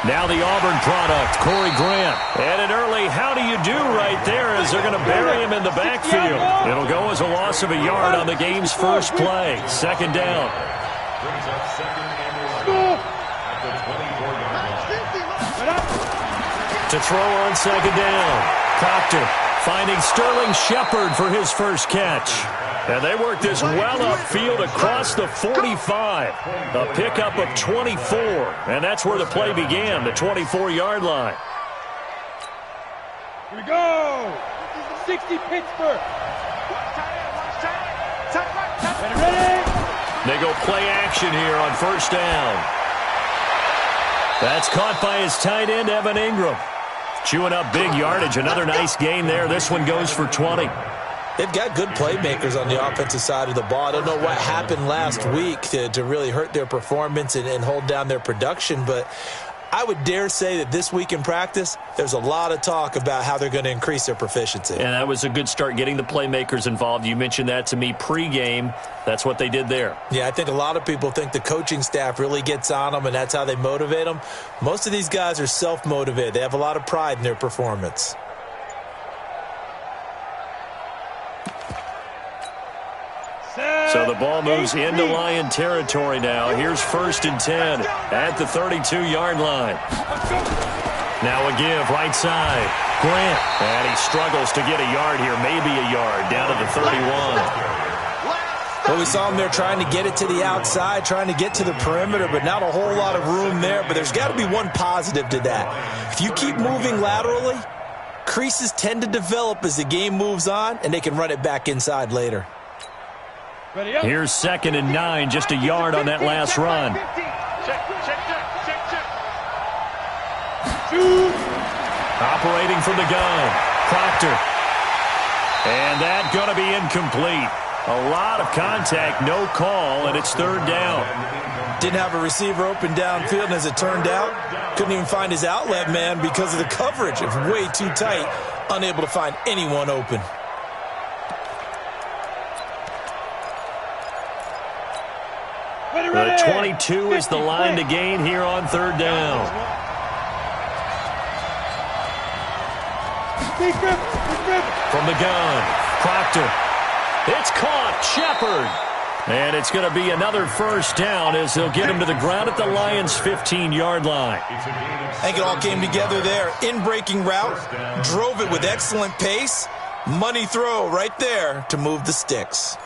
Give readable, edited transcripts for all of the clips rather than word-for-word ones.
Now the Auburn product, Corey Grant. And an early how do you do right there as they're going to bury him in the backfield. It'll go as a loss of a yard on the game's first play. Second down. To throw on second down. Proctor finding Sterling Shepard for his first catch. And they work this well upfield across the 45. A pickup of 24. And that's where the play began, the 24-yard line. Here we go. 60 Pittsburgh. Ready? They go play action here on first down. That's caught by his tight end, Evan Ingram. Chewing up big yardage. Another nice gain there. This one goes for 20. They've got good playmakers on the offensive side of the ball. I don't know what happened last week to really hurt their performance and hold down their production, but I would dare say that this week in practice, there's a lot of talk about how they're going to increase their proficiency. And that was a good start, getting the playmakers involved. You mentioned that to me pregame. That's what they did there. Yeah, I think a lot of people think the coaching staff really gets on them, and that's how they motivate them. Most of these guys are self-motivated. They have a lot of pride in their performance. So the ball moves into Lion territory now. Here's first and 10 at the 32-yard line. Now a give right side. Grant. And he struggles to get a yard here. Maybe a yard down to the 31. Well, we saw him there trying to get it to the outside, trying to get to the perimeter, but not a whole lot of room there. But there's got to be one positive to that. If you keep moving laterally, creases tend to develop as the game moves on, and they can run it back inside later. Here's second and 9, just a yard on that last run. Operating from the gun, Proctor. And that going to be incomplete. A lot of contact, no call, and it's third down. Didn't have a receiver open downfield, and as it turned out, couldn't even find his outlet man because of the coverage. It was way too tight, unable to find anyone open. The 22 is the line to gain here on third down. From the gun, Proctor. It's caught, Shepard. And it's going to be another first down as they'll get him to the ground at the Lions' 15-yard line. I think it all came together there. In-breaking route, drove it with excellent pace. Money throw right there to move the sticks.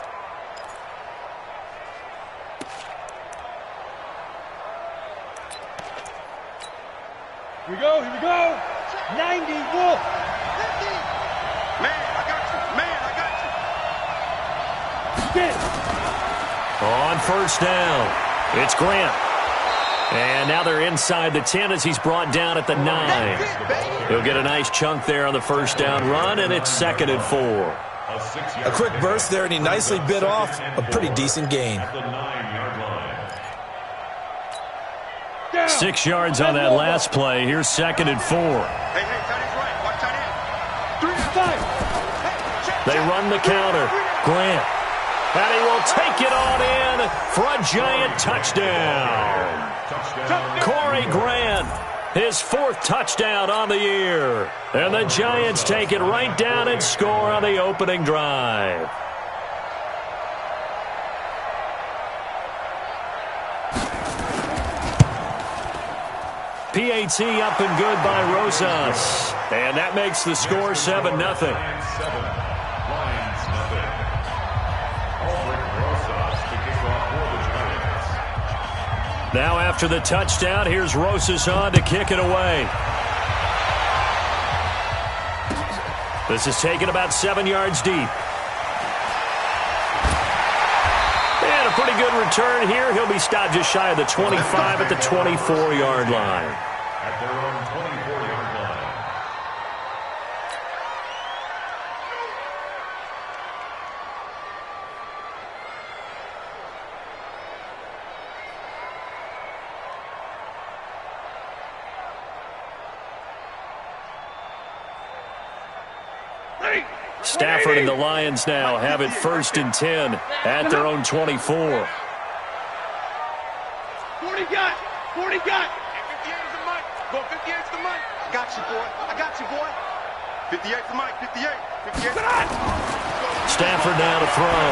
Here we go, 90, Wolf. Man, I got you. On first down, it's Grant. And now they're inside the 10 as he's brought down at the 9. He'll get a nice chunk there on the first down run, and it's second and 4. A quick burst there, and he nicely bit off a pretty decent gain. 6 yards on that last play. Here's second and 4. Hey, tight end's right. Watch tight end. 3-5. They run the counter. Grant. And he will take it on in for a giant touchdown. Corey Grant, his 4th touchdown on the year. And the Giants take it right down and score on the opening drive. PAT up and good by Rosas. And that makes the score 7-0. Now after the touchdown, here's Rosas on to kick it away. This is taken about 7 yards deep. And a pretty good return here. He'll be stopped just shy of the 25 at the 24-yard line. At their own 24-yard line. Stafford and the Lions now have it first and 10 at their own 24. 40 got. Go 58's the mic. I got you, boy. I got you, boy. 58's the mic. 58. 58. Stafford now to throw.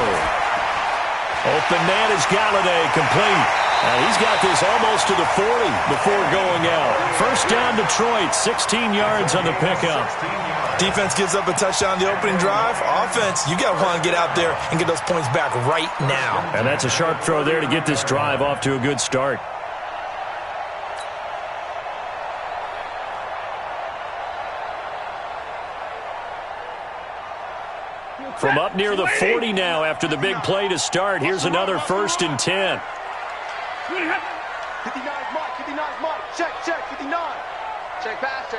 Open man is Galladay, complete. And he's got this almost to the 40 before going out. First down, Detroit, 16 yards on the pickup. Defense gives up a touchdown the opening drive. Offense, you got to want to get out there and get those points back right now. And that's a sharp throw there to get this drive off to a good start. From up near the 40 now after the big play to start. Here's another 1st and 10. 59's Mike. 59's Mike. Check. 59. Check back.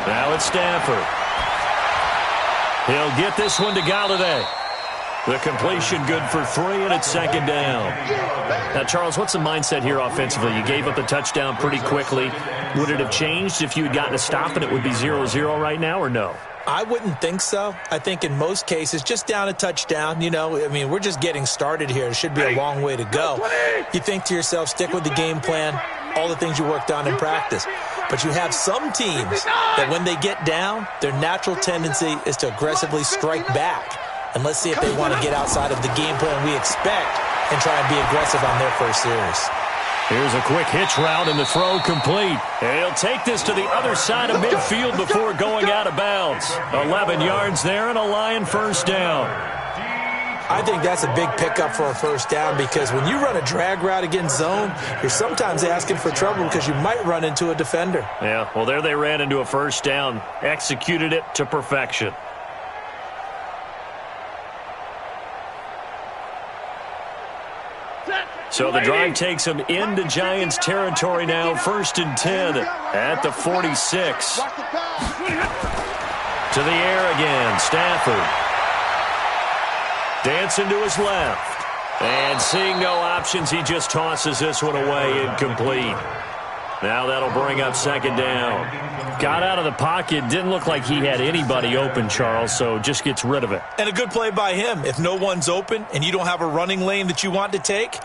Now it's Stafford. He'll get this one to Galladay. The completion good for 3, and it's 2nd down. Now, Charles, what's the mindset here offensively? You gave up the touchdown pretty quickly. Would it have changed if you had gotten a stop and it would be 0-0 right now, or no? I wouldn't think so. I think in most cases, just down a touchdown, we're just getting started here. It should be a long way to go. You think to yourself, stick with the game plan, all the things you worked on in practice. But you have some teams that when they get down, their natural tendency is to aggressively strike back. And let's see if they want to get outside of the game plan we expect and try and be aggressive on their first series. Here's a quick hitch route and the throw complete. And he'll take this to the other side of midfield before going out of bounds. 11 yards there and a Lion first down. I think that's a big pickup for a first down because when you run a drag route against zone, you're sometimes asking for trouble because you might run into a defender. Yeah, well, there they ran into a first down, executed it to perfection. So the drive takes them into Giants territory now. 1st and 10 at the 46. To the air again. Stafford. Dancing to his left. And seeing no options, he just tosses this one away, incomplete. Now that'll bring up 2nd down. Got out of the pocket. Didn't look like he had anybody open, Charles, so just gets rid of it. And a good play by him. If no one's open and you don't have a running lane that you want to take,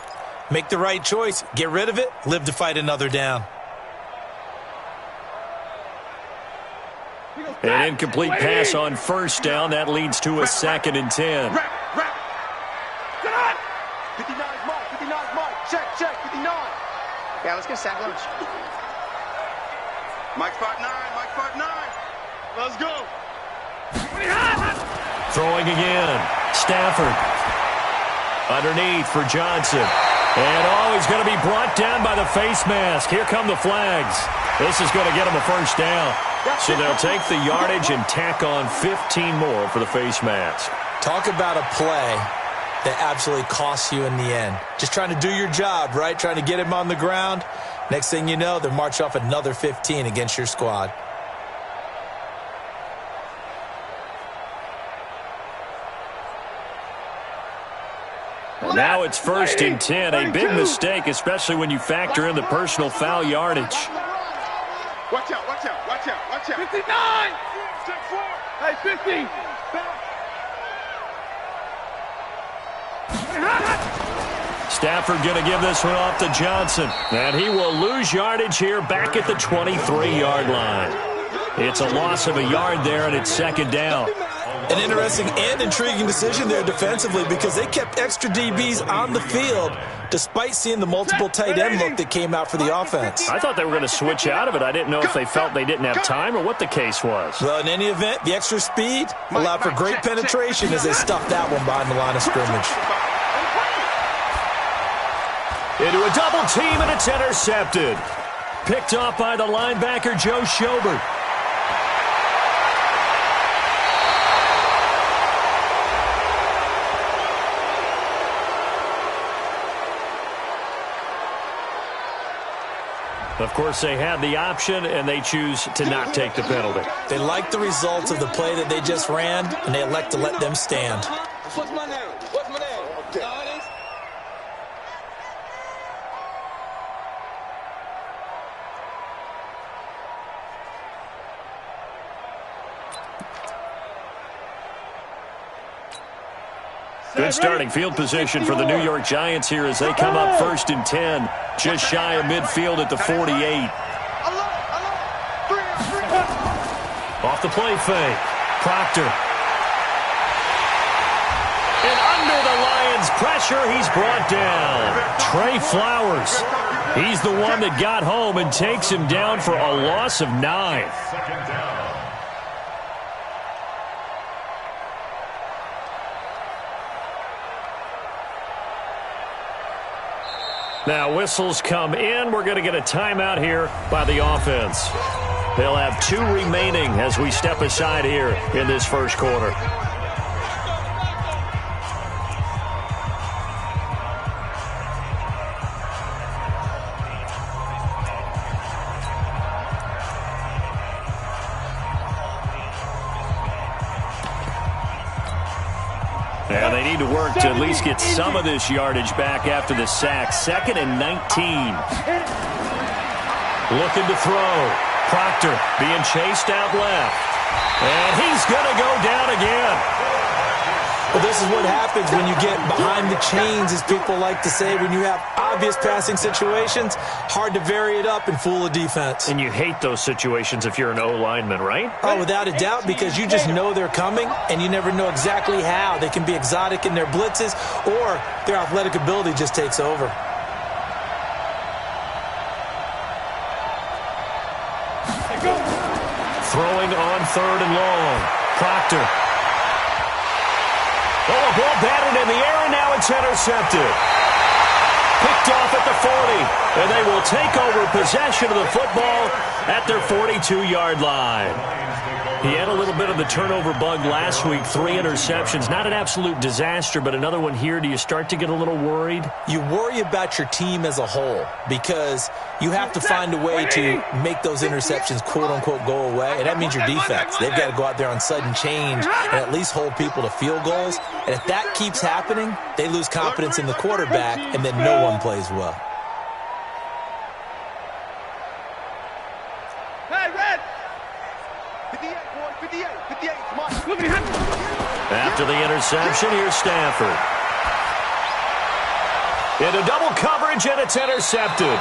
make the right choice. Get rid of it. Live to fight another down. An incomplete pass on 1st down. That leads to a 2nd and 10. 59's Mike. 59's Mike. Check. 59. Yeah, let's get sack lunch. Mike's 5'9". Mike's 5'9". Let's go. Throwing again. Stafford. Underneath for Johnson. And, he's going to be brought down by the face mask. Here come the flags. This is going to get him a first down. So they'll take the yardage and tack on 15 more for the face mask. Talk about a play that absolutely costs you in the end. Just trying to do your job, right? Trying to get him on the ground. Next thing you know, they'll march off another 15 against your squad. Now it's 1st and 10. A big mistake, especially when you factor in the personal foul yardage. Watch out. 59! Hey, 50! Stafford going to give this one off to Johnson. And he will lose yardage here back at the 23-yard line. It's a loss of a yard there, and it's 2nd down. An interesting and intriguing decision there defensively because they kept extra DBs on the field despite seeing the multiple tight end look that came out for the offense. I thought they were going to switch out of it. I didn't know if they felt they didn't have time or what the case was. Well, in any event, the extra speed allowed for great penetration as they stuffed that one behind the line of scrimmage. Into a double team, and it's intercepted. Picked off by the linebacker, Joe Schobert. Of course, they had the option, and they choose to not take the penalty. They like the results of the play that they just ran, and they elect to let them stand. What's my name? Okay. Good starting field position for the New York Giants here as they come up 1st and 10, just shy of midfield at the 48. Off the play fake. Proctor. And under the Lions' pressure, he's brought down. Trey Flowers. He's the one that got home and takes him down for a loss of 9. Second down. Now whistles come in. We're going to get a timeout here by the offense. They'll have 2 remaining as we step aside here in this first quarter. Yeah, they need to work to at least get some of this yardage back after the sack. 2nd and 19. Looking to throw. Proctor being chased out left. And he's going to go down again. Well, this is what happens when you get behind the chains, as people like to say. When you have obvious passing situations, hard to vary it up and fool a defense. And you hate those situations if you're an O-lineman, right? Oh, without a doubt, because you just know they're coming, and you never know exactly how. They can be exotic in their blitzes, or their athletic ability just takes over. Throwing on 3rd and long. Proctor. Oh, a ball batted in the air, and now it's intercepted. Picked off at the 40, and they will take over possession of the football at their 42-yard line. He had a little bit of the turnover bug last week, 3 interceptions. Not an absolute disaster, but another one here. Do you start to get a little worried? You worry about your team as a whole because you have to find a way to make those interceptions, quote-unquote, go away, and that means your defense. They've got to go out there on sudden change and at least hold people to field goals, and if that keeps happening, they lose confidence in the quarterback, and then no one plays well. After the interception, here's Stafford. Into double coverage, and it's intercepted.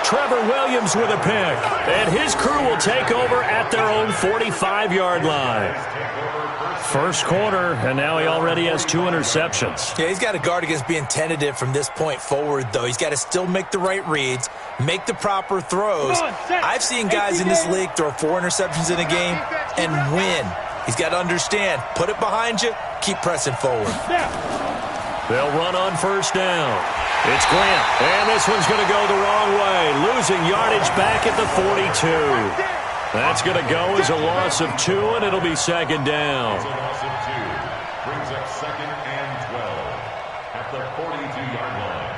Trevor Williams with a pick, and his crew will take over at their own 45-yard line. First quarter, and now he already has 2 interceptions. Yeah, he's got to guard against being tentative from this point forward, though. He's got to still make the right reads, make the proper throws. I've seen guys in this league throw 4 interceptions in a game and win. He's got to understand, put it behind you, keep pressing forward. They'll run on 1st down. It's Grant, and this one's going to go the wrong way, losing yardage back at the 42. That's going to go as a loss of 2, and it'll be 2nd down. It's a loss of 2. Brings up 2nd and 12 at the 42-yard line.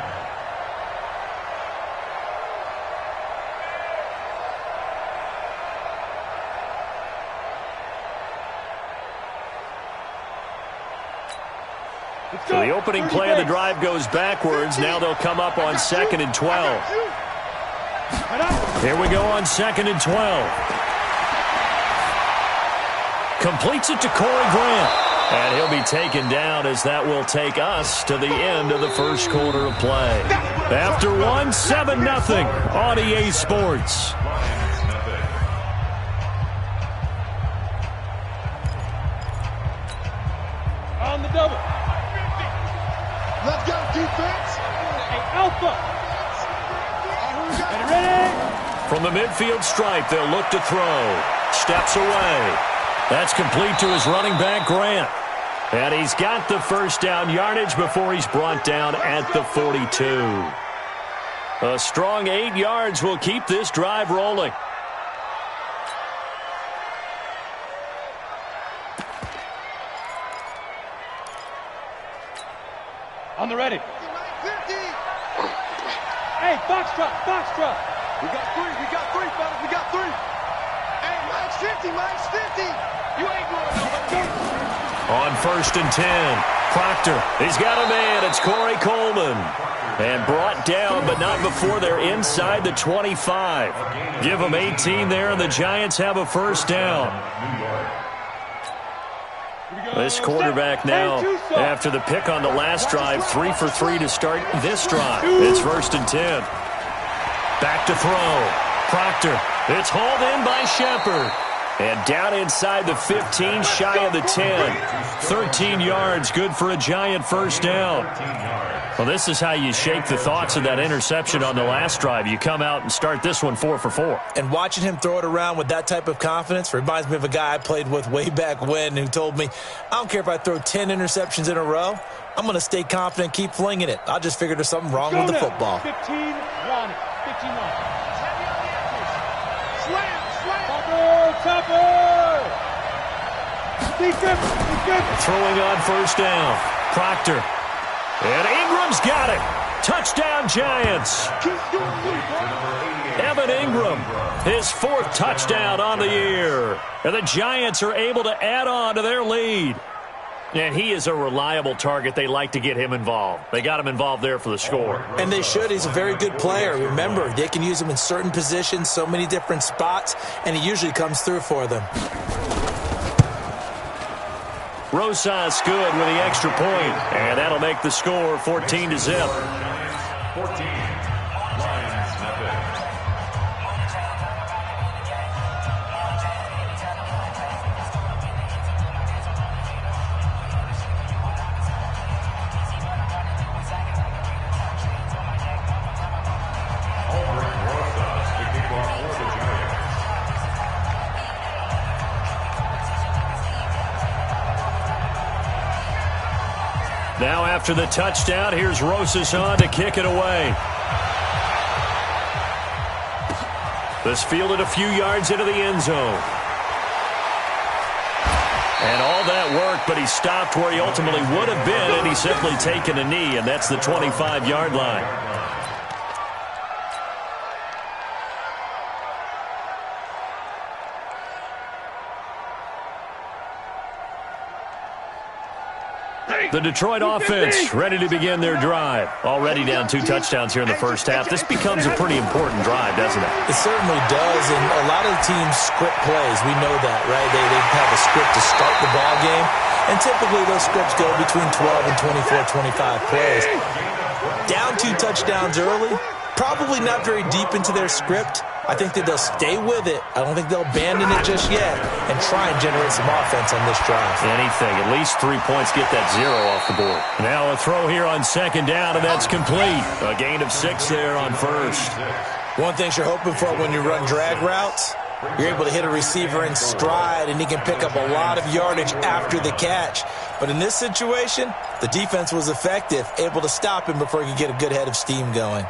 So the opening play of the drive goes backwards. Now they'll come up on 2nd and 12. Here we go on 2nd and 12. Completes it to Corey Grant. And he'll be taken down as that will take us to the end of the first quarter of play. After 1, 7-0 on EA Sports. On the double. Let's go, defense. Hey, Alpha. Ready? From the midfield stripe, they'll look to throw. Steps away. That's complete to his running back, Grant. And he's got the 1st down yardage before he's brought down at the 42. A strong 8 yards will keep this drive rolling. On the ready. Hey, box truck. We got 3, fellas, we got 3. Hey, Mike's 50. You ain't going nowhere. On 1st and 10, Proctor, he's got a man, it's Corey Coleman. And brought down, but not before they're inside the 25. Give them 18 there, and the Giants have a 1st down. This quarterback now, after the pick on the last drive, 3 for 3 to start this drive. It's 1st and 10. Back to throw. Proctor. It's hauled in by Shepard. And down inside the 15, shy of the 10. 13 yards, good for a Giant first down. Well, this is how you shake the thoughts of that interception on the last drive. You come out and start this one 4 for 4. And watching him throw it around with that type of confidence reminds me of a guy I played with way back when who told me, I don't care if I throw 10 interceptions in a row. I'm going to stay confident, keep flinging it. I just figured there's something wrong with the football. 15, run it. 15 run. Slam. Topper. Throwing on first down. Proctor. And Ingram's got it. Touchdown, Giants. Evan Ingram, his 4th touchdown on the year. And the Giants are able to add on to their lead. And he is a reliable target. They like to get him involved. They got him involved there for the score. And they should. He's a very good player. Remember, they can use him in certain positions, so many different spots, and he usually comes through for them. Rosas good with the extra point, and that'll make the score 14 to zip. 14. Lions method. Now after the touchdown, here's Rosas on to kick it away. This fielded a few yards into the end zone. And all that worked, but he stopped where he ultimately would have been, and he's simply taken a knee, and that's the 25-yard line. The Detroit offense ready to begin their drive. Already down 2 touchdowns here in the first half. This becomes a pretty important drive, doesn't it? It certainly does, and a lot of the teams script plays. We know that, right? They have a script to start the ball game, and typically those scripts go between 12 and 24, 25 plays. Down 2 touchdowns early, probably not very deep into their script. I think that they'll stay with it. I don't think they'll abandon it just yet and try and generate some offense on this drive. Anything. At least 3 points. Get that 0 off the board. Now a throw here on 2nd down, and that's complete. A gain of 6 there on first. One thing you're hoping for when you run drag routes, you're able to hit a receiver in stride, and he can pick up a lot of yardage after the catch. But in this situation, the defense was effective, able to stop him before he could get a good head of steam going.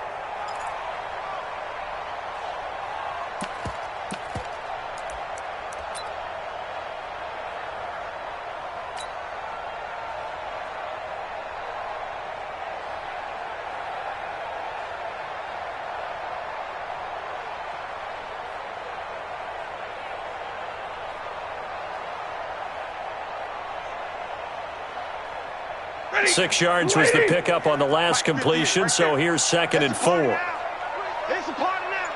Ready. 6 yards was the pickup on the last completion, so here's 2nd and 4. It's a party now.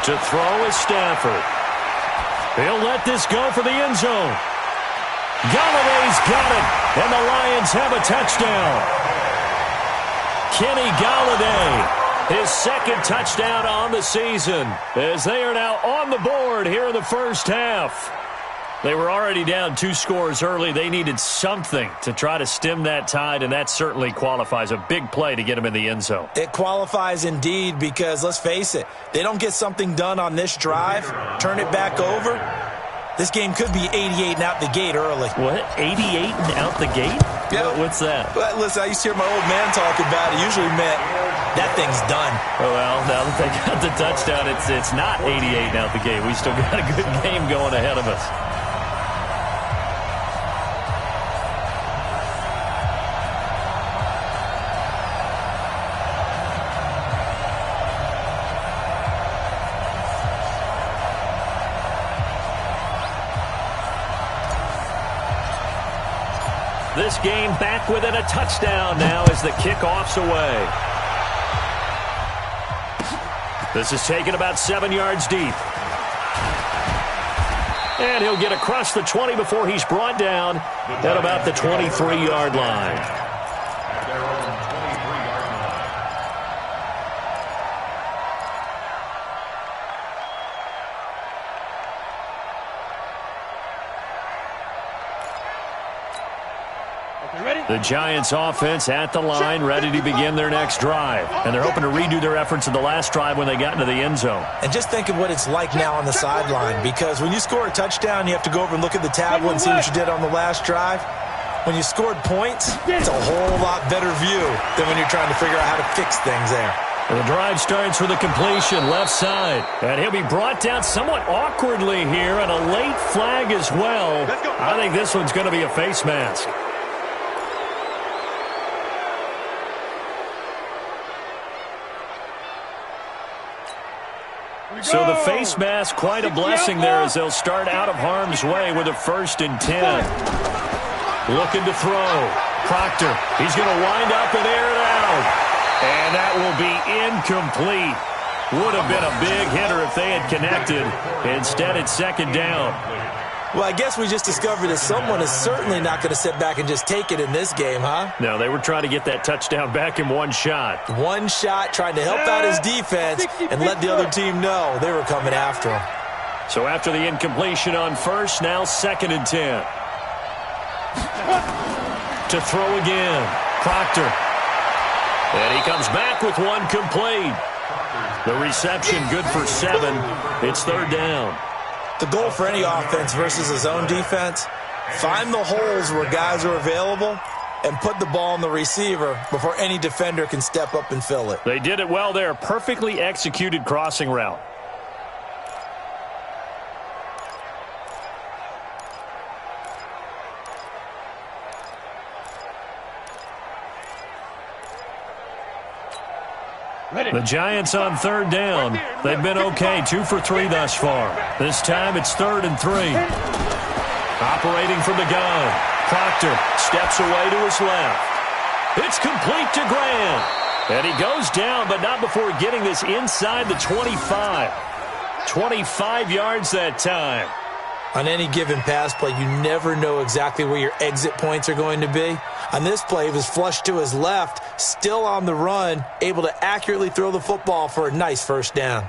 To throw is Stafford. He'll let this go for the end zone. Galladay's got it, and the Lions have a touchdown. Kenny Galladay, his 2nd touchdown on the season, as they are now on the board here in the first half. They were already down 2 scores early. They needed something to try to stem that tide, and that certainly qualifies. A big play to get them in the end zone. It qualifies indeed because, let's face it, they don't get something done on this drive, turn it back over, this game could be 88 and out the gate early. What? 88 and out the gate? Yeah. What's that? Well, listen, I used to hear my old man talk about it. Usually meant that thing's done. Well, now that they got the touchdown, it's not 88 and out the gate. We still got a good game going ahead of us. This game back within a touchdown now as the kickoff's away. This is taken about 7 yards deep. And he'll get across the 20 before he's brought down at about the 23-yard line. At their own 23-yard line. The Giants offense at the line, ready to begin their next drive. And they're hoping to redo their efforts in the last drive when they got into the end zone. And just think of what it's like now on the sideline, because when you score a touchdown, you have to go over and look at the tablet and see what you did on the last drive. When you scored points, it's a whole lot better view than when you're trying to figure out how to fix things there. And the drive starts with a completion left side. And he'll be brought down somewhat awkwardly here, and a late flag as well. I think this one's going to be a face mask. So the face mask, quite a blessing there as they'll start out of harm's way with a 1st and 10. Looking to throw. Proctor, he's going to wind up and air it out. And that will be incomplete. Would have been a big hitter if they had connected. Instead, it's 2nd down. Well, I guess we just discovered that someone is certainly not going to sit back and just take it in this game, huh? No, they were trying to get that touchdown back in one shot. One shot, trying to help out his defense and let the other team know they were coming after him. So after the incompletion on 1st, now 2nd and 10. To throw again. Proctor. And he comes back with one complete. The reception good for 7. It's 3rd down. The goal for any offense versus his own defense, find the holes where guys are available and put the ball on the receiver before any defender can step up and fill it. They did it well there. Perfectly executed crossing route. The Giants on 3rd down. They've been okay, 2 for 3 thus far. This time it's 3rd and 3. Operating from the gun. Proctor steps away to his left. It's complete to Graham. And he goes down, but not before getting this inside the 25. 25 yards that time. On any given pass play, you never know exactly where your exit points are going to be. On this play, he was flushed to his left, still on the run, able to accurately throw the football for a nice 1st down.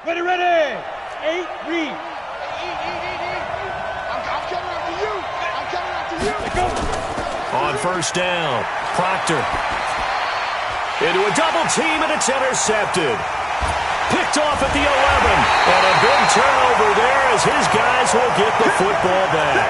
Ready, ready. 8, read. I'm coming after you. I'm coming after you. Let's go. On 1st down, Proctor. Into a double team, and it's intercepted. Picked off at the 11. And a big turnover there as his guys will get the football back.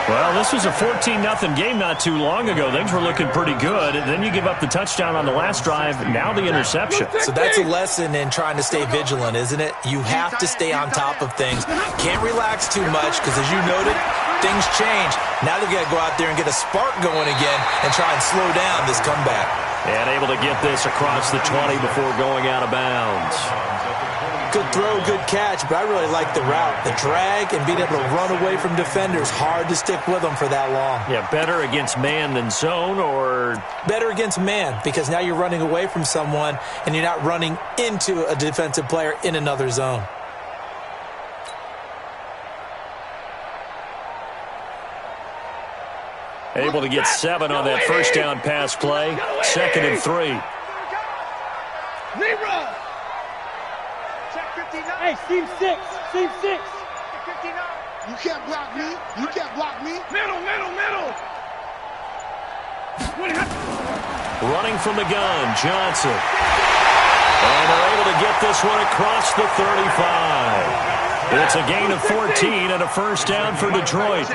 Well, this was a 14-0 game not too long ago. Things were looking pretty good. And then you give up the touchdown on the last drive. Now the interception. So that's a lesson in trying to stay vigilant, isn't it? You have to stay on top of things. Can't relax too much because, as you noted, things change. Now they've got to go out there and get a spark going again and try and slow down this comeback. And able to get this across the 20 before going out of bounds. Good throw, good catch, but I really like the route. The drag and being able to run away from defenders, hard to stick with them for that long. Yeah, better against man than zone, or? Better against man, because now you're running away from someone and you're not running into a defensive player in another zone. Able to get 7 on that 1st down pass play. 2nd and 3. Hey, team 6. Team 6. 59. You can't block me. You can't block me. Middle. Running from the gun, Johnson. And they're able to get this one across the 35. It's a gain of 14 and a 1st down for Detroit.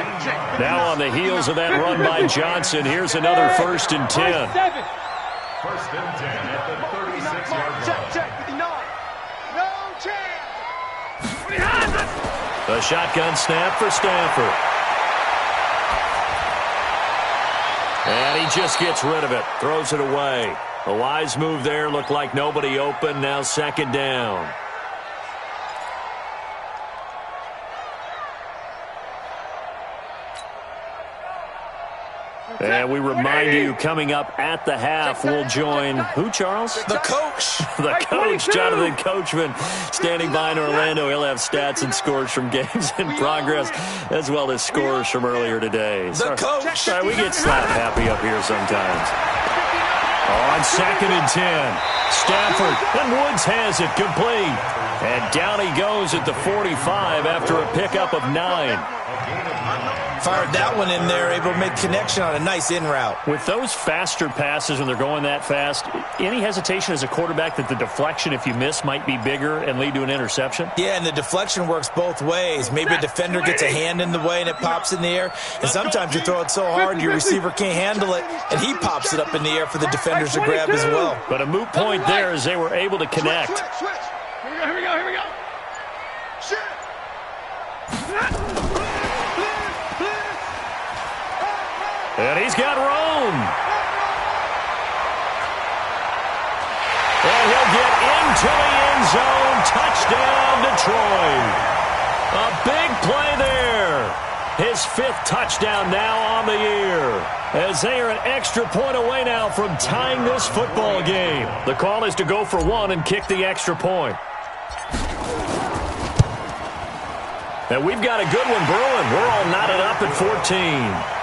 Now on the heels of that run by Johnson, here's another 1st and 10. 1st and 10 at the 36-yard line. Check, 59. No chance. A shotgun snap for Stafford. And he just gets rid of it, throws it away. A wise move there, looked like nobody open, now 2nd down. And we remind you, coming up at the half, we'll join who, Charles? The coach. The coach, Jonathan Coachman, standing by in Orlando. He'll have stats and scores from games in progress, as well as scores from earlier today. The coach. Sorry, we get slap happy up here sometimes. On 2nd and 10, Stafford, and Woods has it complete. And down he goes at the 45 after a pickup of 9. Fired that one in there, able to make connection on a nice in route. With those faster passes when they're going that fast, any hesitation as a quarterback that the deflection, if you miss, might be bigger and lead to an interception? Yeah, and the deflection works both ways. Maybe a defender gets a hand in the way and it pops in the air. And sometimes you throw it so hard your receiver can't handle it, and he pops it up in the air for the defenders to grab as well. But a moot point there as they were able to connect. Switch. Here we go. Shit. And he's got room. And he'll get into the end zone. Touchdown, Detroit. A big play there. His 5th touchdown now on the year. As they are an extra point away now from tying this football game. The call is to go for 1 and kick the extra point. And we've got a good one brewing. We're all knotted up at 14.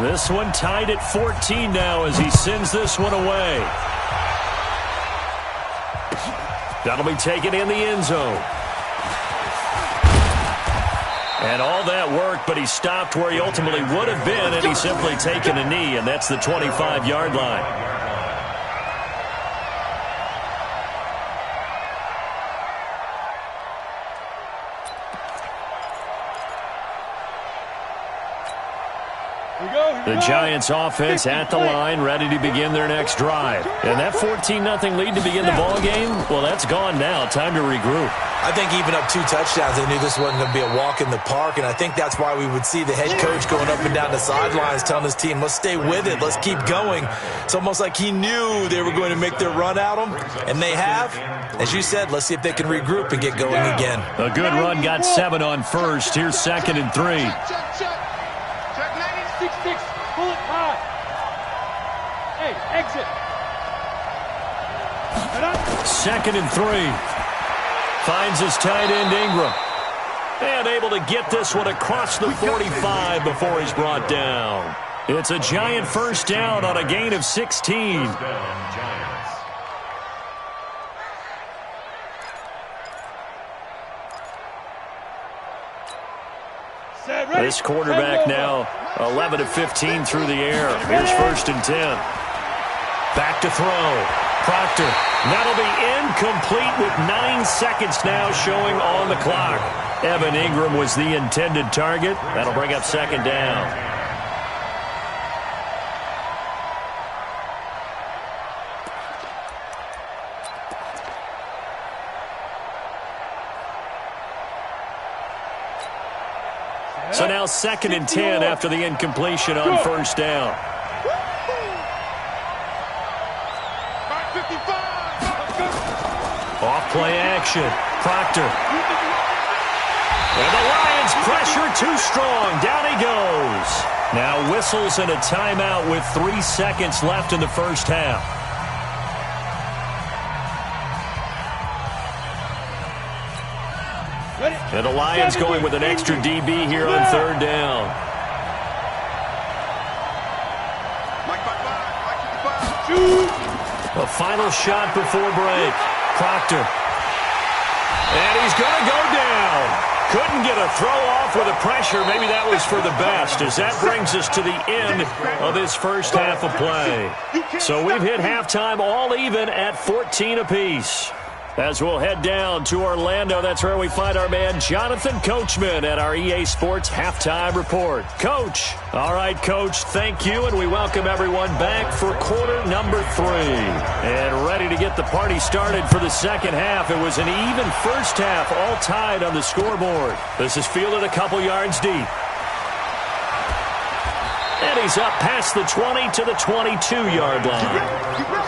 This one tied at 14 now as he sends this one away. That'll be taken in the end zone. And all that work, but he stopped where he ultimately would have been, and he's simply taken a knee, and that's the 25-yard line. The Giants offense at the line, ready to begin their next drive. And that 14-0 lead to begin the ball game, well, that's gone now. Time to regroup. I think even up 2 touchdowns, they knew this wasn't going to be a walk in the park, and I think that's why we would see the head coach going up and down the sidelines telling his team, let's stay with it, let's keep going. It's almost like he knew they were going to make their run at him, and they have. As you said, let's see if they can regroup and get going again. A good run, got 7 on first. Here's 2nd and 3. Check 96. Pull it high. Hey, exit. 2nd and 3. Finds his tight end, Ingram. And able to get this one across the 45 before he's brought down. It's a Giant first down on a gain of 16. This quarterback now 11 of 15 through the air. Here's 1st and 10. Back to throw. Proctor. That'll be incomplete with 9 seconds now showing on the clock. Evan Ingram was the intended target. That'll bring up 2nd down. So now 2nd and 10 after the incompletion on 1st down. Off play action. Proctor. And the Lions pressure too strong. Down he goes. Now whistles and a timeout with 3 seconds left in the first half. And the Lions going with an extra DB here on 3rd down. A final shot before break. Proctor. And he's going to go down. Couldn't get a throw off with the pressure. Maybe that was for the best, as that brings us to the end of this first half of play. So we've hit halftime all even at 14 apiece. As we'll head down to Orlando, that's where we find our man Jonathan Coachman at our EA Sports Halftime Report. Coach. All right, Coach, thank you, and we welcome everyone back for quarter number 3. And ready to get the party started for the second half. It was an even first half, all tied on the scoreboard. This is fielded a couple yards deep. And he's up past the 20 to the 22-yard line.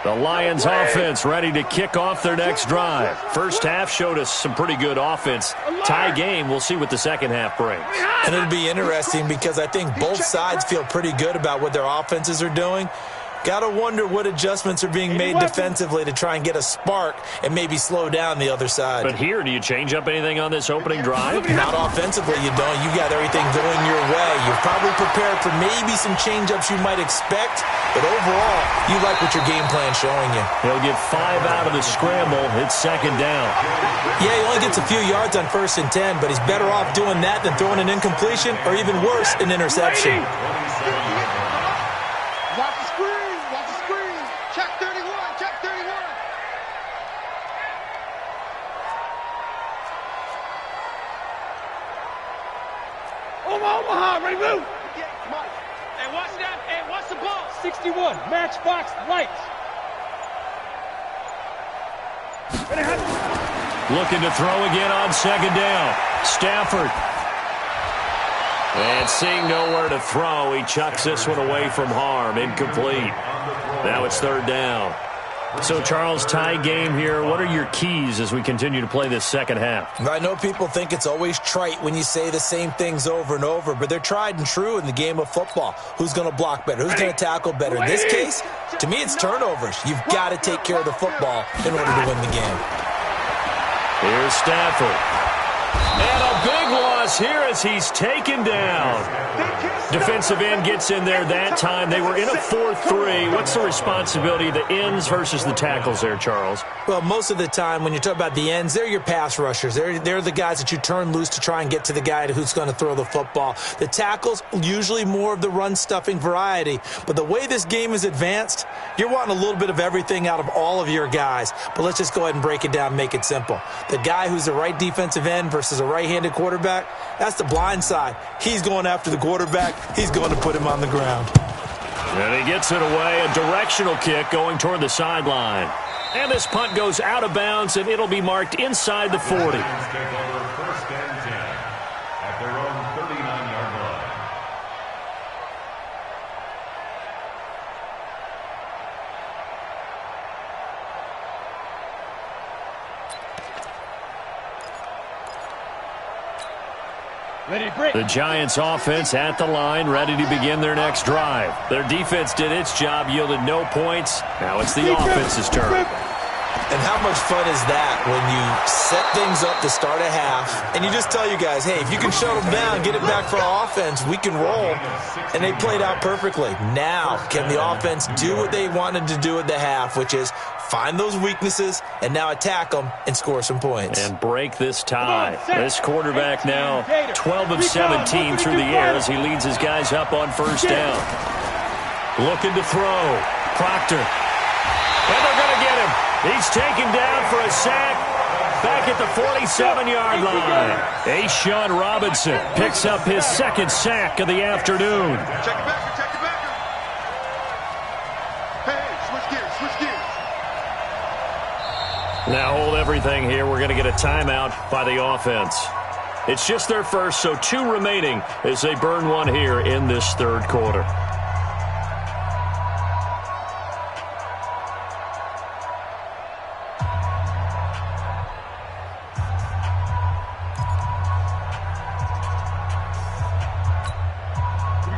The Lions offense ready to kick off their next drive. First half showed us some pretty good offense. Tie game, we'll see what the second half brings. And it'll be interesting because I think both sides feel pretty good about what their offenses are doing. Got to wonder what adjustments are being made defensively to try and get a spark and maybe slow down the other side. But here, do you change up anything on this opening drive? Not offensively, you don't. You got everything going your way. You're probably prepared for maybe some change-ups you might expect, but overall, you like what your game plan's showing you. He'll get 5 out of the scramble. It's second down. Yeah, he only gets a few yards on 1st and 10, but he's better off doing that than throwing an incompletion or even worse, an interception. Omaha, ready, move! Hey, watch that. Hey, watch the ball. 61, matchbox lights. Looking to throw again on second down. Stafford. And seeing nowhere to throw, he chucks this one away from harm. Incomplete. Now it's third down. So, Charles, tie game here. What are your keys as we continue to play this second half? I know people think it's always trite when you say the same things over and over, but they're tried and true in the game of football. Who's going to block better? Who's going to tackle better? In this case, to me, it's turnovers. You've got to take care of the football in order to win the game. Here's Stafford. And a big loss here as he's taken down. Defensive end gets in there that time. They were in a 4-3. What's the responsibility of the ends versus the tackles there, Charles? Well, most of the time when you talk about the ends, they're your pass rushers. They're the guys that you turn loose to try and get to the guy who's going to throw the football. The tackles, usually more of the run-stuffing variety. But the way this game is advanced, you're wanting a little bit of everything out of all of your guys. But let's just go ahead and break it down and make it simple. The guy who's the right defensive end versus a right-handed quarterback, that's the blind side. He's going after the quarterback. He's going to put him on the ground. And he gets it away. A directional kick going toward the sideline. And this punt goes out of bounds, and it'll be marked inside the 40. Take over 1st and 10 at their own 39-yard line. The Giants offense at the line, ready to begin their next drive. Their defense did its job, yielded no points. Now it's the offense's turn. And how much fun is that when you set things up to start a half and you just tell you guys, hey, if you can shut them down, get it back for our offense, we can roll. And they played out perfectly. Now, can the offense do what they wanted to do at the half, which is find those weaknesses and now attack them and score some points. And break this tie. This quarterback now 12 of 17 through the air as he leads his guys up on 1st down. Looking to throw. Proctor. And they're going to get him. He's taken down for a sack back at the 47-yard line. Ashawn Robinson picks up his 2nd sack of the afternoon. Check it back, check it back. Hey, switch gears. Now hold everything here. We're going to get a timeout by the offense. It's just their first, so 2 remaining as they burn one here in this 3rd quarter.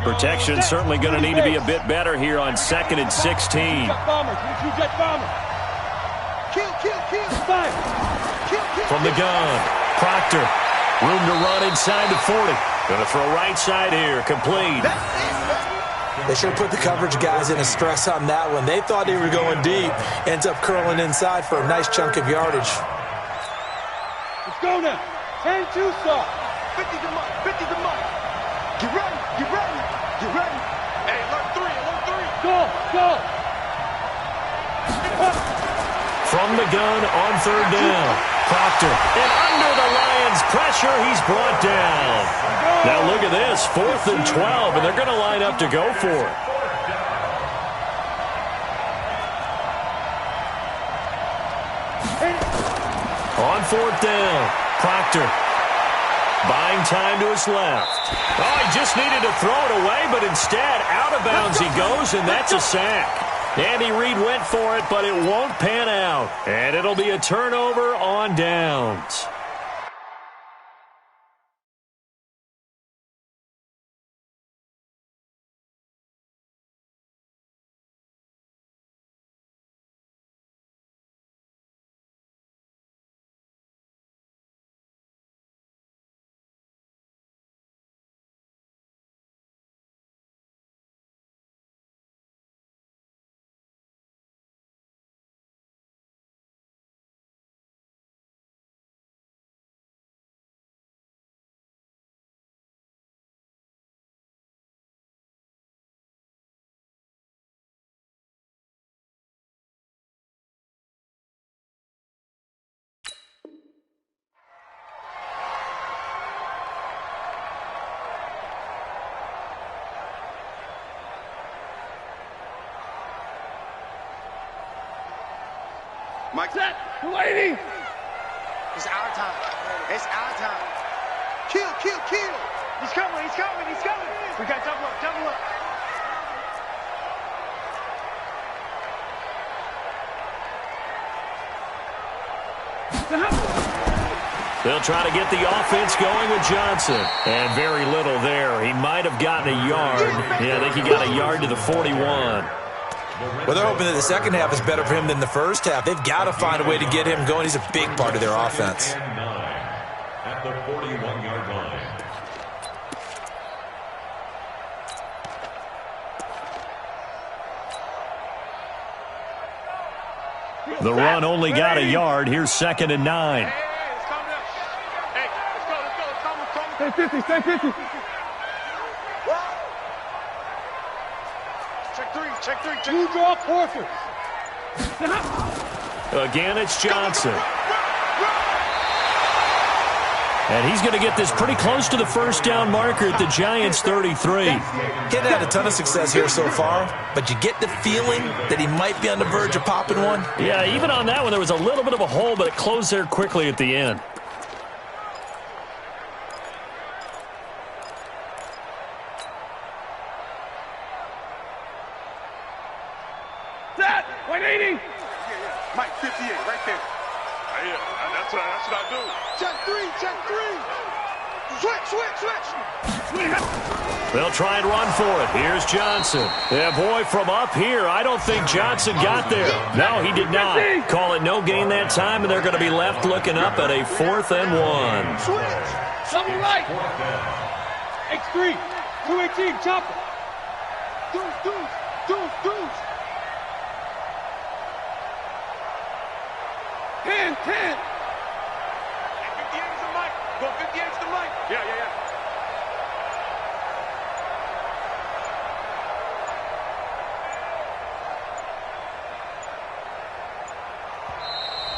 Protection certainly going to need to be a bit better here on 2nd and 16. From the gun, Proctor. Room to run inside the 40. Going to throw right side here. Complete. They should have put the coverage guys in a stress on that one. They thought they were going deep. Ends up curling inside for a nice chunk of yardage. Let's go now. 10-2, sir. 50 to Mike. 50 to Mike. Get ready. Get ready. Get ready. Hey, alert 3. Alert 3. Go. Go. From the gun on third down. Proctor. And under the Lions' pressure, he's brought down. Now look at this. 4th and 12, and they're going to line up to go for it. On 4th down. Proctor. Buying time to his left. Oh, he just needed to throw it away, but instead, out of bounds he goes, and that's a sack. Andy Reid went for it, but it won't pan out. And it'll be a turnover on downs. Mike, set. Lady. It's our time. It's our time. Kill, kill, kill. He's coming. He's coming. He's coming. We got double up. Double up. They'll try to get the offense going with Johnson. And very little there. He might have gotten a yard. Yeah, I think he got a yard to the 41. Well, they're hoping that the second half is better for him than the first half. They've got to find a way to get him going. He's a big part of their offense. At the 41-yard line. The run only got a yard. Here's 2nd and 9. Hey, it's coming up. Hey, let's go. Let's go. It's coming. Stay 50. Stay 50. Check 3. Check 3. Check 3. Two draw forces. Again, it's Johnson. And he's going to get this pretty close to the first down marker at the Giants' 33. He hadn't had a ton of success here so far, but you get the feeling that he might be on the verge of popping one. Yeah, even on that one, there was a little bit of a hole, but it closed there quickly at the end. Set. 180. Mike, 58, right there. Yeah, that's what I do. Check 3. Check 3. Switch. They'll try and run for it. Here's Johnson. Yeah, boy, from up here, I don't think Johnson got there. No, he did not. Call it no gain that time, and they're going to be left looking up at a 4th and 1. Switch. Something right. X3. 218. Chopper. Deuce. 10. 58 is the mic. Go 58 is the mic. Yeah.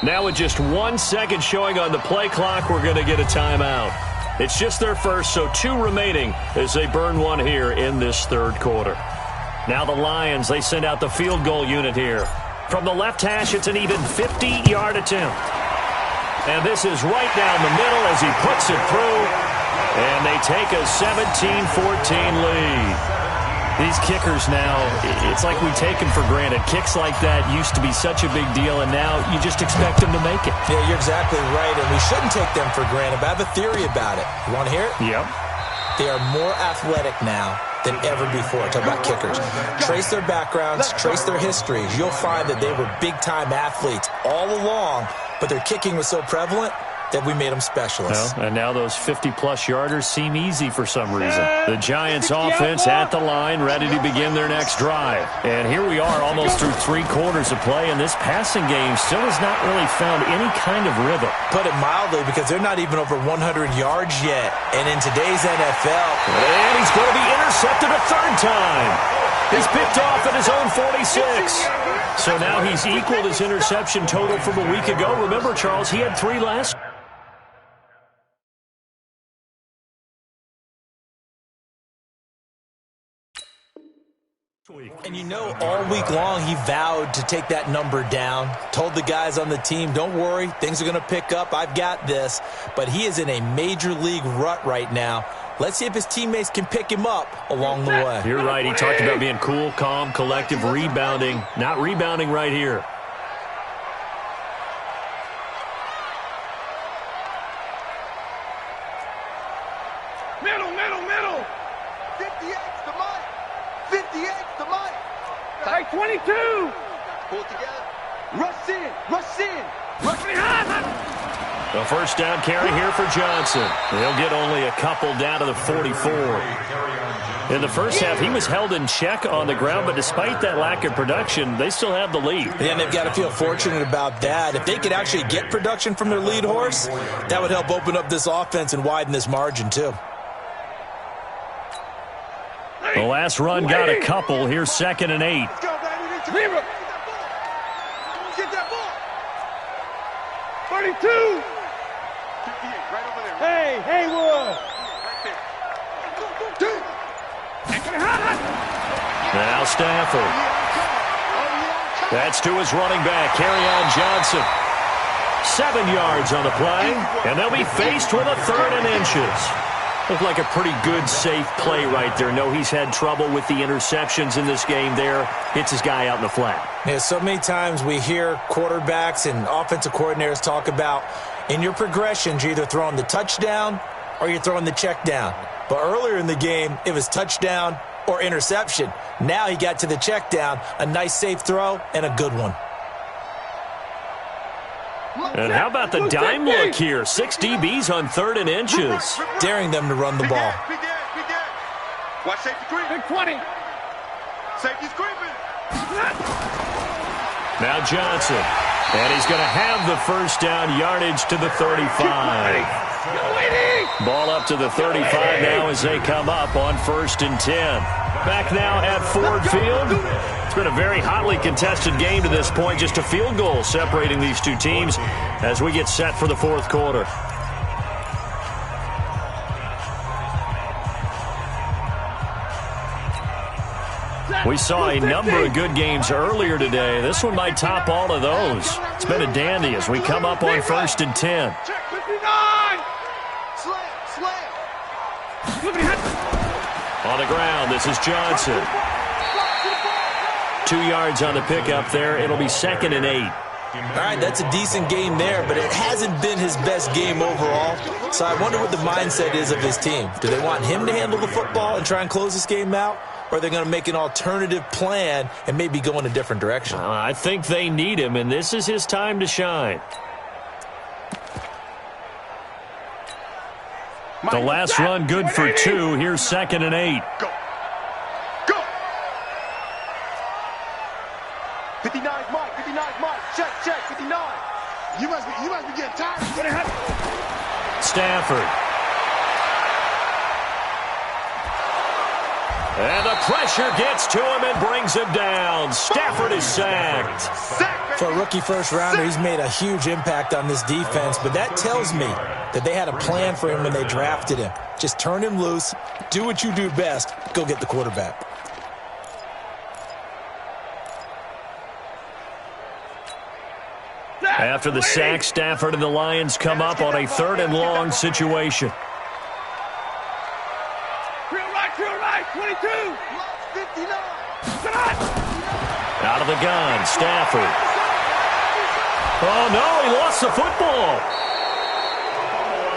Now with just 1 second showing on the play clock, we're going to get a timeout. It's just their first, so 2 remaining as they burn one here in this third quarter. Now the Lions, they send out the field goal unit here. From the left hash, it's an even 50-yard attempt. And this is right down the middle as he puts it through. And they take a 17-14 lead. These kickers now, it's like we take them for granted. Kicks like that used to be such a big deal, and now you just expect them to make it. Yeah, you're exactly right, and we shouldn't take them for granted, but I have a theory about it. You want to hear it? Yep. They are more athletic now than ever before. Talk about kickers. Trace their backgrounds, trace their histories. You'll find that they were big-time athletes all along, but their kicking was so prevalent, that we made them specialists. Well, and now those 50-plus yarders seem easy for some reason. The Giants offense at the line, ready to begin their next drive. And here we are almost through 3 quarters of play, and this passing game still has not really found any kind of rhythm. Put it mildly, because they're not even over 100 yards yet. And in today's NFL... And he's going to be intercepted a 3rd time. He's picked off at his own 46. So now he's equaled his interception total from a week ago. Remember, Charles, he had 3 last. And you know, all week long he vowed to take that number down, told the guys on the team, don't worry, things are going to pick up, I've got this. But he is in a major league rut right now. Let's see if his teammates can pick him up along the way. You're right, he talked about being cool, calm, collective, rebounding. Not rebounding right here. Middle. 58's the mic. 58's the mic. Tight 22. Pull it together. Rush in. The first down carry here for Johnson. He'll get only a couple down to the 44. In the first half, he was held in check on the ground, but despite that lack of production, they still have the lead. And they've got to feel fortunate about that. If they could actually get production from their lead horse, that would help open up this offense and widen this margin too. The last run got a couple. Here's 2nd and 8. Let's go, baby. Get that ball. 32. 58, right over there. Hey, Haywood. Right there. Now Stafford. That's to his running back, Kerryon Johnson. 7 yards on the play, and they'll be faced with a 3rd and inches. Looked like a pretty good, safe play right there. No, he's had trouble with the interceptions in this game there. Hits his guy out in the flat. Yeah, so many times we hear quarterbacks and offensive coordinators talk about in your progressions, you're either throwing the touchdown or you're throwing the check down. But earlier in the game, it was touchdown or interception. Now he got to the check down, a nice safe throw, and a good one. And how about the dime look here? 6 DBs on 3rd and inches. Daring them to run the ball. Big dead. Watch safety creeping. Big 20. Safety's creeping. Now Johnson. And he's going to have the first down, yardage to the 35. Ball up to the 35 now as they come up on 1st and 10. Back now at Ford Field. It's been a very hotly contested game to this point. Just a field goal separating these two teams as we get set for the 4th quarter. We saw a number of good games earlier today. This one might top all of those. It's been a dandy as we come up on 1st and 10. Check 59. Slam. On the ground, this is Johnson. 2 yards on the pickup there. It'll be 2nd and 8. All right, that's a decent game there, but it hasn't been his best game overall. So I wonder what the mindset is of his team. Do they want him to handle the football and try and close this game out? Or are they going to make an alternative plan and maybe go in a different direction? I think they need him, and this is his time to shine. The last run good for 2. Here's 2nd and 8. Go. 59's Mike. Check. 59. You must be getting tired. Stafford. And the pressure gets to him and brings him down. Stafford is sacked. For a rookie first-rounder, he's made a huge impact on this defense, but that tells me that they had a plan for him when they drafted him. Just turn him loose, do what you do best, go get the quarterback. After the sack, Stafford and the Lions come up on a 3rd and long situation. Drill right, 22. 59. Out of the gun, Stafford. Oh, no, he lost the football.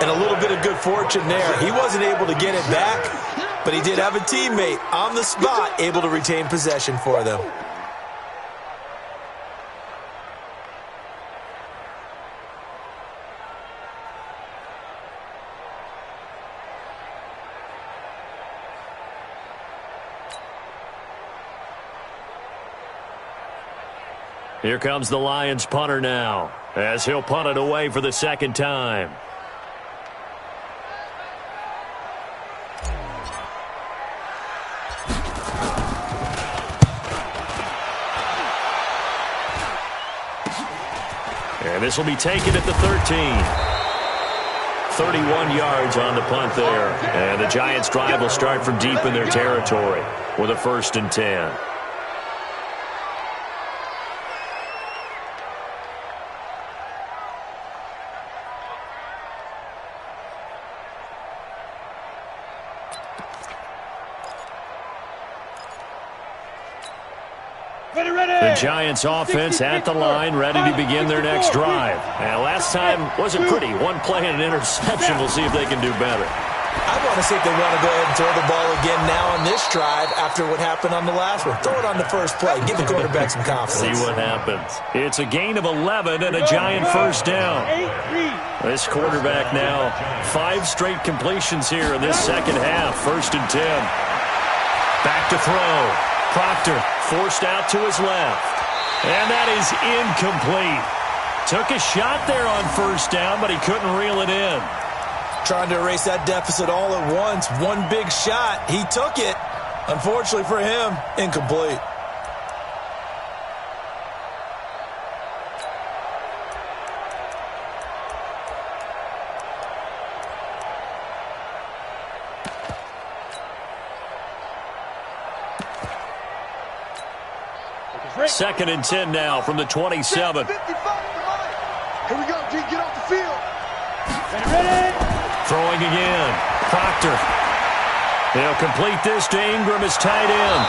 And a little bit of good fortune there. He wasn't able to get it back, but he did have a teammate on the spot able to retain possession for them. Here comes the Lions punter now, as he'll punt it away for the second time. And this will be taken at the 13. 31 yards on the punt there. And the Giants' drive will start from deep in their territory with a 1st and 10. The Giants offense at the line, ready to begin their next drive. And last time wasn't pretty. One play and an interception. We'll see if they can do better. I want to see if they want to go ahead and throw the ball again now on this drive after what happened on the last one. Throw it on the first play. Give the quarterback some confidence. See what happens. It's a gain of 11 and a Giant 1st down. This quarterback now, 5 straight completions here in this second half. 1st and 10. Back to throw. Proctor forced out to his left. And that is incomplete. Took a shot there on 1st down, but he couldn't reel it in. Trying to erase that deficit all at once. One big shot. He took it. Unfortunately for him, incomplete. Second and 10 now from the 27. 55 Here we go, G. Get off the field. Ready. Throwing again. Proctor. They'll complete this to Ingram as tight end.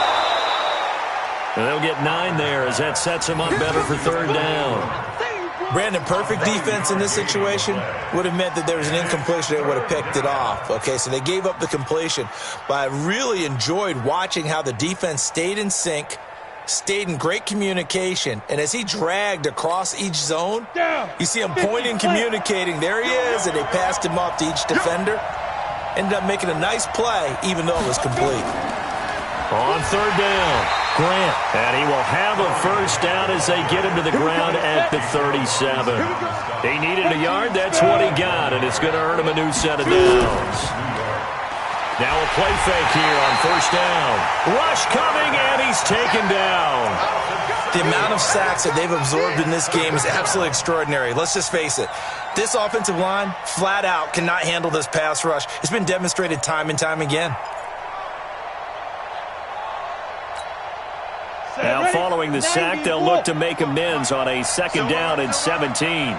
And they'll get 9 there as that sets him up better for 3rd down. Brandon, perfect defense in this situation would have meant that there was an incompletion that would have picked it off. Okay, so they gave up the completion. But I really enjoyed watching how the defense stayed in sync, stayed in great communication, and as he dragged across each zone, you see him pointing, communicating. There he is, and they passed him off to each defender. Ended up making a nice play, even though it was complete. On 3rd down, Grant, and he will have a 1st down as they get him to the ground at the 37. He needed a yard, that's what he got, and it's going to earn him a new set of downs. Now a play fake here on 1st down. Rush coming, and he's taken down. The amount of sacks that they've absorbed in this game is absolutely extraordinary. Let's just face it. This offensive line, flat out, cannot handle this pass rush. It's been demonstrated time and time again. Now following the sack, they'll look to make amends on a 2nd down and 17.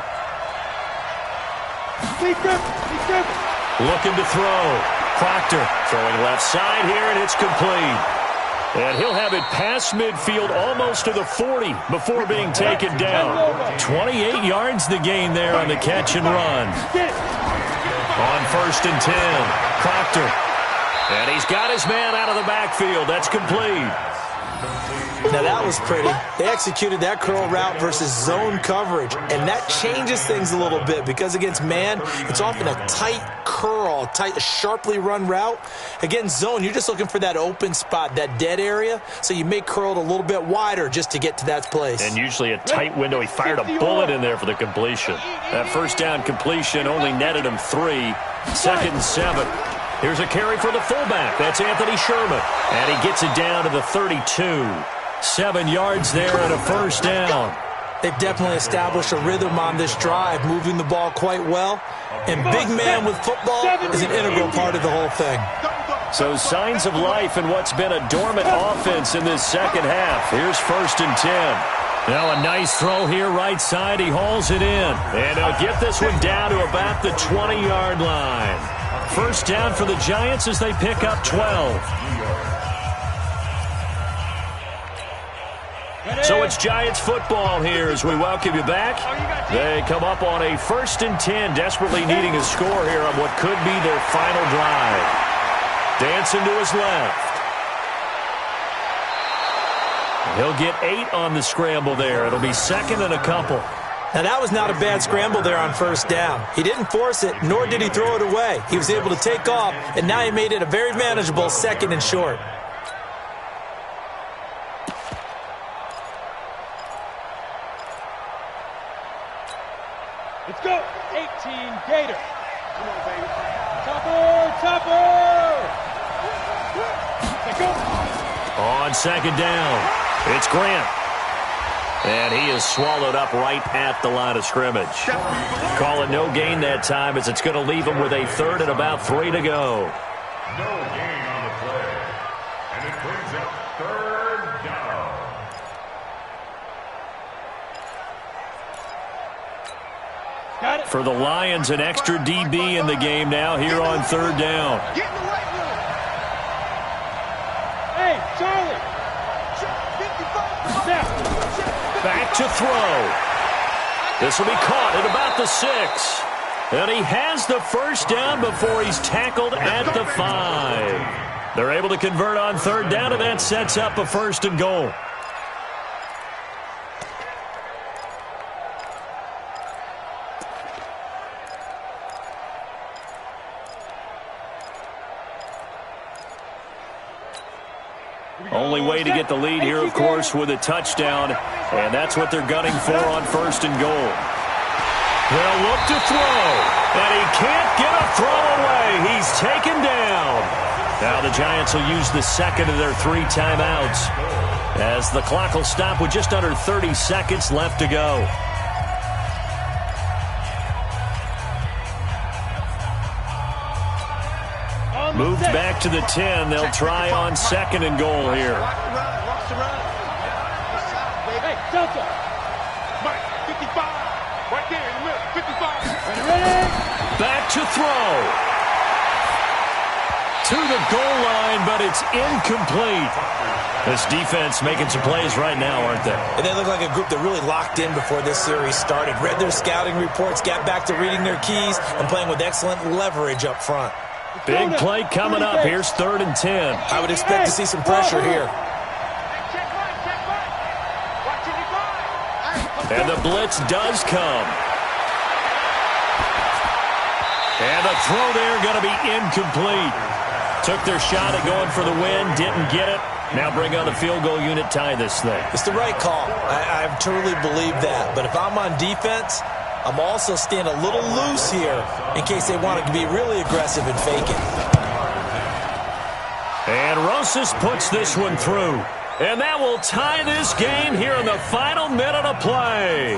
Looking to throw. Proctor throwing left side here, and it's complete. And he'll have it past midfield almost to the 40 before being taken down. 28 yards the gain there on the catch and run. On 1st and 10, Proctor. And he's got his man out of the backfield. That's complete. Now that was pretty. They executed that curl route versus zone coverage, and that changes things a little bit because against man, it's often a tight curl, tight, sharply run route. Against zone, you're just looking for that open spot, that dead area, so you make curl a little bit wider just to get to that place. And usually a tight window. He fired a bullet in there for the completion. That 1st down completion only netted him 3. 2nd and 7. Here's a carry for the fullback. That's Anthony Sherman. And he gets it down to the 32. 7 yards there and a 1st down. They've definitely established a rhythm on this drive, moving the ball quite well. And big man with football is an integral part of the whole thing. So signs of life in what's been a dormant offense in this second half. Here's 1st and 10. Now a nice throw here right side. He hauls it in. And they'll get this one down to about the 20-yard line. 1st down for the Giants as they pick up 12. So it's Giants football here as we welcome you back. They come up on a 1st and 10, desperately needing a score here on what could be their final drive. Dancing to his left. He'll get 8 on the scramble there. It'll be 2nd and a couple. Now, that was not a bad scramble there on 1st down. He didn't force it, nor did he throw it away. He was able to take off, and now he made it a very manageable 2nd and short. Gator. Come on, baby. Topper. Let's go. On second down, it's Grant. And he is swallowed up right at the line of scrimmage. Calling no gain that time as it's going to leave him with a third and about 3 to go. No gain on the play. And it brings up third down. Got it. For the Lions, an extra DB in the game now here on third down. Get in the right room. Hey, Charlie. Back to throw. This will be caught at about the 6. And he has the first down before he's tackled at the 5. They're able to convert on third down, and that sets up a 1st and goal. Only way to get the lead here, of course, with a touchdown, and that's what they're gunning for on 1st and goal. They'll look to throw, and he can't get a throw away. He's taken down. Now the Giants will use the second of their 3 timeouts as the clock will stop with just under 30 seconds left to go. Moved back to the 10. They'll try on 2nd and goal here. Watch the run. Hey, Delta. Mike, 55. Right there in the middle. 55. Ready? Back to throw. To the goal line, but it's incomplete. This defense making some plays right now, aren't they? And they look like a group that really locked in before this series started. Read their scouting reports, got back to reading their keys, and playing with excellent leverage up front. Big play coming up. Here's 3rd and 10. I would expect to see some pressure here. And the blitz does come. And the throw there going to be incomplete. Took their shot at going for the win, didn't get it. Now bring on the field goal unit, tie this thing. It's the right call. I truly believe that. But if I'm on defense, I'm also staying a little loose here in case they want to be really aggressive and fake it. And Rosas puts this one through. And that will tie this game here in the final minute of play.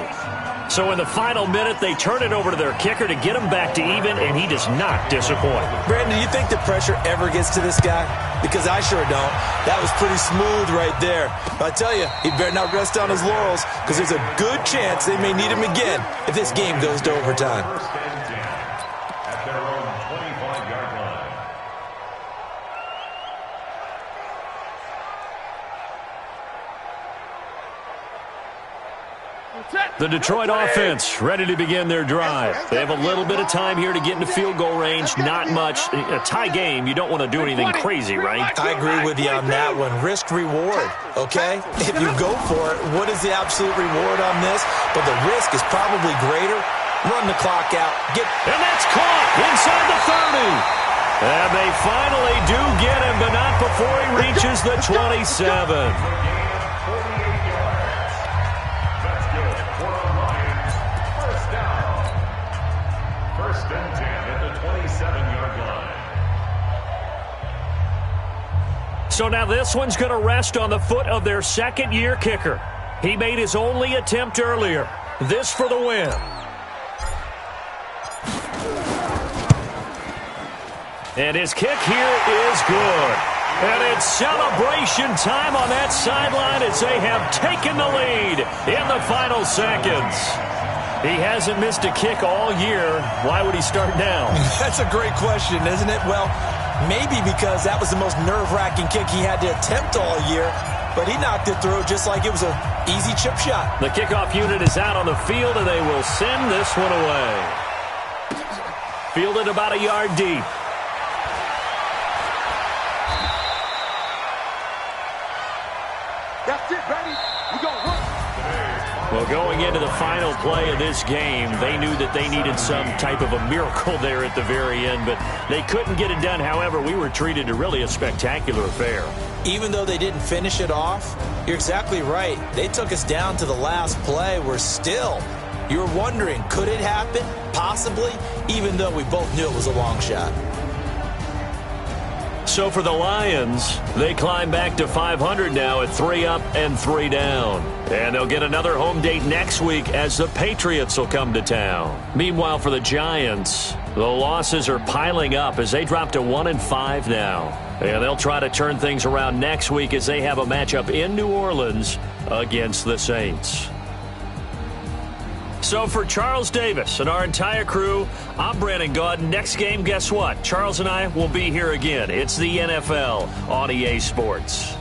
So in the final minute, they turn it over to their kicker to get him back to even, and he does not disappoint. Brandon, do you think the pressure ever gets to this guy? Because I sure don't. That was pretty smooth right there. But I tell you, he better not rest on his laurels, because there's a good chance they may need him again if this game goes to overtime. At their own 25-yard line. The Detroit offense ready to begin their drive. They have a little bit of time here to get into field goal range. Not much. A tie game, you don't want to do anything crazy, right? I agree with you on that one. Risk-reward, okay? If you go for it, what is the absolute reward on this? But the risk is probably greater. Run the clock out. And that's caught inside the 30. And they finally do get him, but not before he reaches the 27. First and 10 at the 27-yard line. So now this one's going to rest on the foot of their second-year kicker. He made his only attempt earlier. This for the win. And his kick here is good. And it's celebration time on that sideline as they have taken the lead in the final seconds. He hasn't missed a kick all year. Why would he start now? That's a great question, isn't it? Well, maybe because that was the most nerve-wracking kick he had to attempt all year, but he knocked it through just like it was an easy chip shot. The kickoff unit is out on the field, and they will send this one away. Fielded about a yard deep. That's it, ready? We gonna work. Well, going into the final play of this game, they knew that they needed some type of a miracle there at the very end, but they couldn't get it done. However, we were treated to really a spectacular affair. Even though they didn't finish it off, you're exactly right. They took us down to the last play. We're still You're wondering, could it happen? Possibly, even though we both knew it was a long shot. So for the Lions, they climb back to 500 now at 3 up and 3 down. And they'll get another home date next week as the Patriots will come to town. Meanwhile, for the Giants, the losses are piling up as they drop to 1-5 now. And they'll try to turn things around next week as they have a matchup in New Orleans against the Saints. So for Charles Davis and our entire crew, I'm Brandon Gaudin. Next game, guess what? Charles and I will be here again. It's the NFL on EA Sports.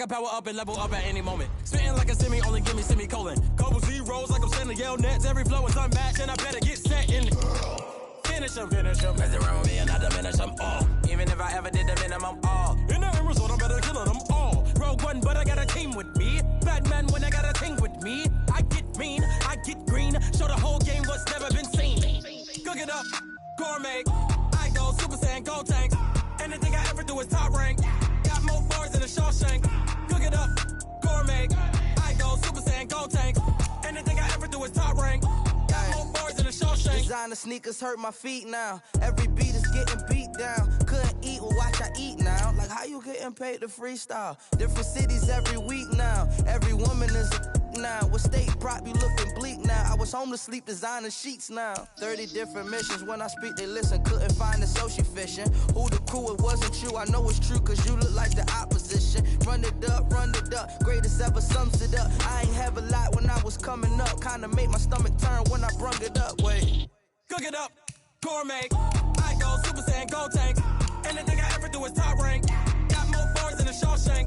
can power up and level up at any moment. Spitting like a semi, only give me semicolon. Couple zeros like I'm sending yell nets. Every flow is unmatched, and I better get set in. Finish him. Mess around with me and I diminish them all. Even if I ever did the minimum, all. In the end result, I'm better killing them all. Rogue One, but I got a team with me. Batman when I got a team with me. I get mean, I get green. Show the whole game what's never been seen. Cook it up, gourmet. I go Super Saiyan, gold tanks. Anything I ever do is top rank. Got more bars than a Shawshank. Cook it up, gourmet. I go Super Saiyan, gold tanks. Anything I ever do is top rank. Got more bars than a Shawshank. Designer sneakers hurt my feet now. Every beat is getting beat down. Couldn't eat, well watch I eat now. Like how you getting paid to freestyle? Different cities every week now. Every woman is a now. With state prop, you looking bleak now. I was home to sleep, designing sheets now. 30 different missions. When I speak, they listen. Couldn't find it, so she fishing. Who the crew? It wasn't you. I know it's true, cause you look like the opposition. Run it up. Greatest ever sums it up. I ain't have a lot when I was coming up. Kinda made my stomach turn when I brung it up. Wait. Cook it up, gourmet. I go Super Saiyan, gold tanks. Anything I ever do is top rank. Got more bars than a Shawshank.